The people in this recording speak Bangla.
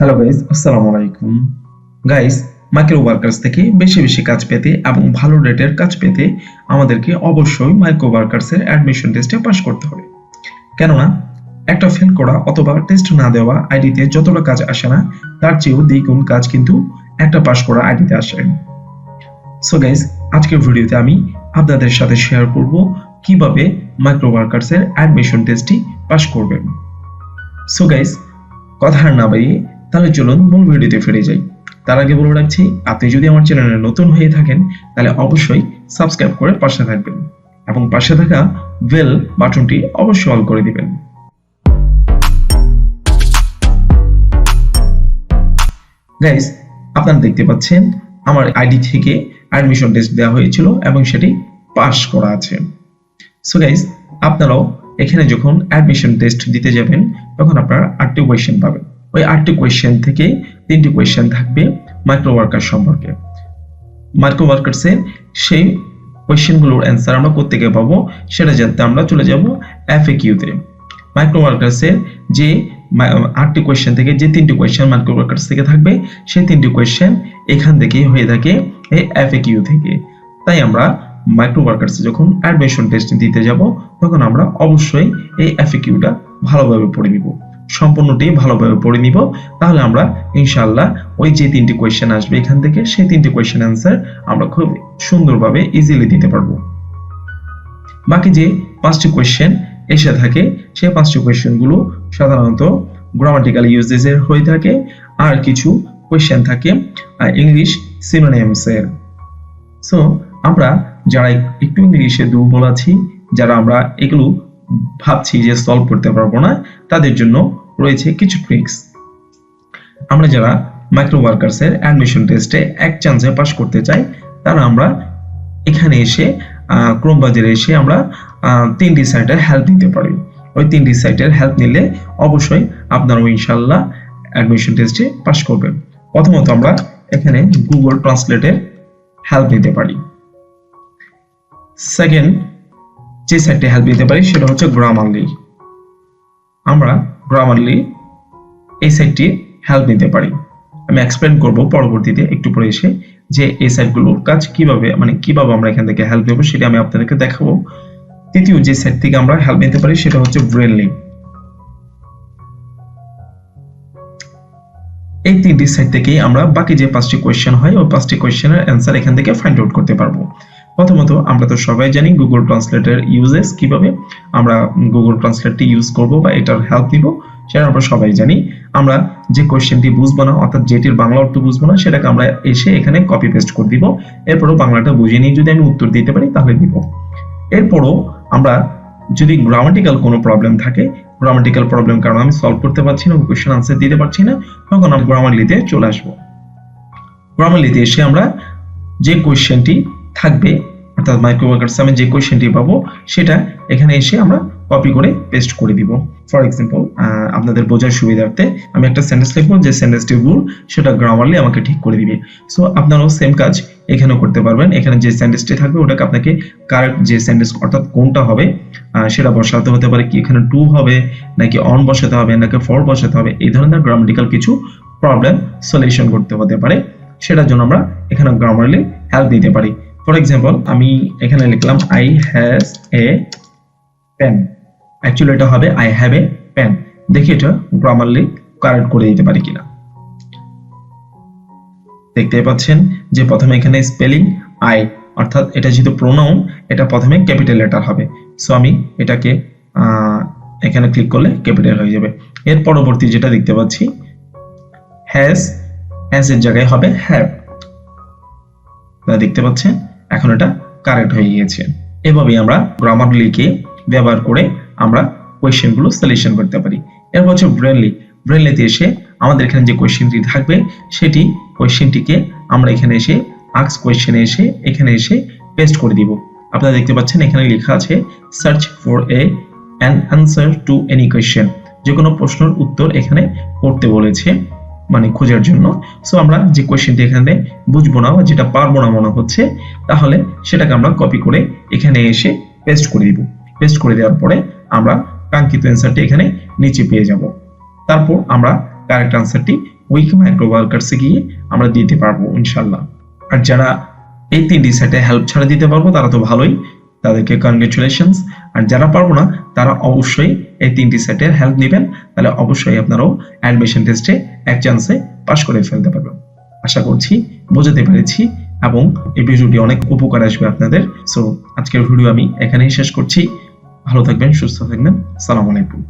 হ্যালো গাইস, আসসালামু আলাইকুম। গাইস, মাইক্রো ওয়ার্কার্স থেকে বেশি বেশি কাজ পেতে এবং ভালো রেটের কাজ পেতে আমাদেরকে অবশ্যই মাইক্রো ওয়ার্কার্সের অ্যাডমিশন টেস্টে পাস করতে হবে। কেননা একটা ফেল করা অথবা টেস্ট না দেওয়া আইডিতে যতটা কাজ আসে না, তার চেয়েও দ্বিগুণ কাজ কিন্তু একটা পাস করা আইডিতে আসে। সো গাইস, আজকের ভিডিওতে আমি আপনাদের সাথে শেয়ার করব কিভাবে মাইক্রো ওয়ার্কার্সের অ্যাডমিশন টেস্টটি পাস করবেন। সো গাইস, কথা আর না বাড়িয়ে তাহলে চলুন মূল ভিডিওতে ফিরে যাই। তার আগে বলে রাখছি, আপনি যদি আমার চ্যানেলে নতুন হয়ে থাকেন তাহলে অবশ্যই সাবস্ক্রাইব করে পাশে থাকবেন এবং পাশে থাকা বেল বাটনটি অবশ্যই অল করে দিবেন। গাইস, আপনারা দেখতে পাচ্ছেন আমার আইডি থেকে অ্যাডমিশন টেস্ট দেওয়া হয়েছিল এবং সেটি পাস করা আছে। সো গাইস, আপনারাও এখানে যখন অ্যাডমিশন টেস্ট দিতে যাবেন তখন আপনারা 8টি কোয়েশ্চেন পাবেন। ওই 8টি কোয়েশ্চেন থেকে 3টি কোয়েশ্চেন থাকবে মাইক্রো ওয়ার্কার সম্পর্কে। মাইক্রো ওয়ার্কার্সের সেই কোয়েশ্চেনগুলোর অ্যান্সার আমরা কোত্থেকে পাবো সেটা জানতে আমরা চলে যাব এফএকিউতে। মাইক্রো ওয়ার্কার্সের যে 8টি কোয়েশ্চেন থেকে যে 3টি কোয়েশ্চেন মাইক্রো ওয়ার্কার্স থেকে থাকবে, সেই 3টি কোয়েশ্চেন এখান থেকেই হয়ে থাকে এই এফএকিউ থেকে। তাই আমরা মাইক্রো ওয়ার্কার্সে যখন অ্যাডমিশন টেস্ট দিতে যাব তখন আমরা অবশ্যই এই এফএকিউটা ভালোভাবে পড়ে নিব, সম্পূর্ণটি ভালোভাবে পড়ে নিব। তাহলে আমরা ইনশাআল্লাহ ওই যে 3টি কোয়েশ্চেন আসবে এখান থেকে, সেই 3টি কোয়েশ্চেন অ্যান্সার আমরা খুব সুন্দরভাবে ইজিলি দিতে পারবো। বাকি যে 5টি কোয়েশ্চেন এসে থাকে সেই 5টি কোয়েশ্চেনগুলো সাধারণত গ্রামাটিক্যাল ইউজেসের হয়ে থাকে, আর কিছু কোয়েশ্চেন থাকে ইংলিশ সিনোনিমসের। সো আমরা যারা একটু ইংলিশে দুর্বল আছি, যারা আমরা এগুলো ভাবছি যে সলভ করতে পারবো না, তাদের জন্য রয়েছে কিছু ট্রিক্স। আমরা যারা মাইক্রো ওয়ার্কার্সের অ্যাডমিশন টেস্টে এক চান্সে পাস করতে চাই, তারা আমরা এখানে এসে ক্রোম বাজারে এসে আমরা 3টি সাইটের হেল্প নিতে পারি। ওই 3টি সাইটের হেল্প নিলে অবশ্যই আপনারাও ইনশাআল্লাহ অ্যাডমিশন টেস্টে পাস করবেন। প্রথমত আমরা এখানে গুগল ট্রান্সলেটের হেল্প নিতে পারি। সেকেন্ড যে সাইটে হেল্প নিতে পারি সেটা হচ্ছে গ্রামারলি। আমরা গ্রামারলি এই সাইটটি হেল্প নিতে পারি। আমি এক্সপ্লেন করব পরবর্তীতে একটু পরে এসে যে এই সাইটগুলোর কাজ কিভাবে আমরা এখান থেকে হেল্প নেব সেটা আমি আপনাদেরকে দেখাবো। তৃতীয় যে সাইট থেকে আমরা হেল্প নিতে পারি সেটা হচ্ছে ব্রেনলি। এই 3টি সাইট থেকেই আমরা বাকি যে 5টি কোয়েশ্চেন হয় ওই 5টি কোয়েশ্চেনের অ্যান্সার এখান থেকে ফাইন্ড আউট করতে পারবো। প্রথমত আমরা তো সবাই জানি গুগল ট্রান্সলেটের ইউজেস কিভাবে আমরা গুগল ট্রান্সলেটটি ইউজ করব বা এটার হেল্প নিব সেটা আমরা সবাই জানি। আমরা যে কোয়েশ্চেনটি বুঝবো না, অর্থাৎ যেটির বাংলা অর্থ বুঝবো না, সেটাকে আমরা এসে এখানে কপি পেস্ট করে দিব। এরপরও বাংলাটা বুঝে নিয়ে যদি আমি উত্তর দিতে পারি তাহলে দিব। এরপরও আমরা যদি গ্রামাটিক্যাল কোনো প্রবলেম থাকে, গ্রামাটিক্যাল প্রবলেম কারণ আমি সলভ করতে পারছি না, কোয়েশ্চেন আনসার দিতে পারছি না, তখন আমরা গ্রামারলিতে চলে আসবো। গ্রামারলিতে এসে আমরা যে কোয়েশ্চেনটি থাকবে, অর্থাৎ মাইক্রো ওয়ার্কার্স আমি যে কোয়েশ্চেনটি পাবো সেটা এখানে এসে আমরা কপি করে পেস্ট করে দিব। ফর এক্সাম্পল, আপনাদের বোঝার সুবিধার্থে আমি একটা সেন্টেন্স লিখবো, যে সেন্টেন্সটি ভুল সেটা গ্রামারলি আমাকে ঠিক করে দিবে। সো আপনারাও সেম কাজ এখানেও করতে পারবেন। এখানে যে সেন্টেন্সটি থাকবে ওটাকে আপনাকে কারেক্ট যে সেন্টেন্স অর্থাৎ কোনটা হবে সেটা বসাতে হতে পারে, কি এখানে টু হবে নাকি অন বসাতে হবে নাকি ফর বসাতে হবে, এই ধরনের গ্রামাটিক্যাল কিছু প্রবলেম সলিউশন করতে হতে পারে। সেটার জন্য আমরা এখানে গ্রামারলি হেল্প দিতে পারি। ফর এক্সাম্পল, আমি এখানে লিখলাম I has a pen, actually এটা হবে আই হ্যাভ এ পেন। দেখি এটা গ্রামারলি কারেক্ট করে দিতে পারি কিনা। দেখতে পাচ্ছেন যে প্রথমে এখানে স্পেলিং আই, অর্থাৎ এটা যেহেতু প্রোনাউন এটা প্রথমে ক্যাপিটাল লেটার হবে। সো আমি এটাকে এখানে ক্লিক করলে ক্যাপিটাল হয়ে যাবে। এর পরবর্তী যেটা দেখতে পাচ্ছি হ্যাজ এর জায়গায় হবে হ্যাভ, দেখতে পাচ্ছেন এখন এটা কারেক্ট হয়ে গিয়েছে। এভাবেই আমরা গ্রামারলিকে ব্যবহার করে আমরা কোয়েশ্চেনগুলো সলিউশন করতে পারি। এরপর হচ্ছে ব্রেনলি। ব্রেনলিতে এসে আমাদের এখানে যে কোয়েশ্চেনটি থাকবে সেটি কোয়েশ্চেনটিকে আমরা এখানে এসে আস্ক কোয়েশ্চেনে এসে এখানে এসে পেস্ট করে দিব। আপনারা দেখতে পাচ্ছেন এখানে লেখা আছে search for an answer to any question, যে কোনো প্রশ্নের উত্তর এখানে করতে বলেছে, খোঁজার জন্য। সো আমরা যে কোয়েশ্চেনটি এখানে বুঝবো না বা যেটা পারবো না মনে হচ্ছে, তাহলে সেটাকে আমরা কপি করে এখানে এসে পেস্ট করে দিব। পেস্ট করে দেওয়ার পরে আমরা কাঙ্ক্ষিত অ্যান্সারটি এখানে নিচে পেয়ে যাব। তারপর আমরা কারেক্ট অ্যান্সারটি ওই মাইক্রোওয়ার্কার্সে গিয়ে আমরা দিতে পারবো ইনশাল্লাহ। আর যারা এই 3টি সাইটে হেল্প ছাড়া দিতে পারবো তারা তো ভালোই, তাদেরকে কনগ্রাচুলেশনস। আর যারা পারবো না তারা অবশ্যই এই 3টি সাইটের হেল্প নেবেন, তাহলে অবশ্যই আপনারাও অ্যাডমিশন টেস্টে এক চান্সে পাশ করে ফেলতে পারবেন। আশা করছি বোঝাতে পেরেছি এবং এই ভিডিওটি অনেক উপকার আসবে আপনাদের। সো আজকের ভিডিও আমি এখানেই শেষ করছি। ভালো থাকবেন, সুস্থ থাকবেন। আসসালামু আলাইকুম।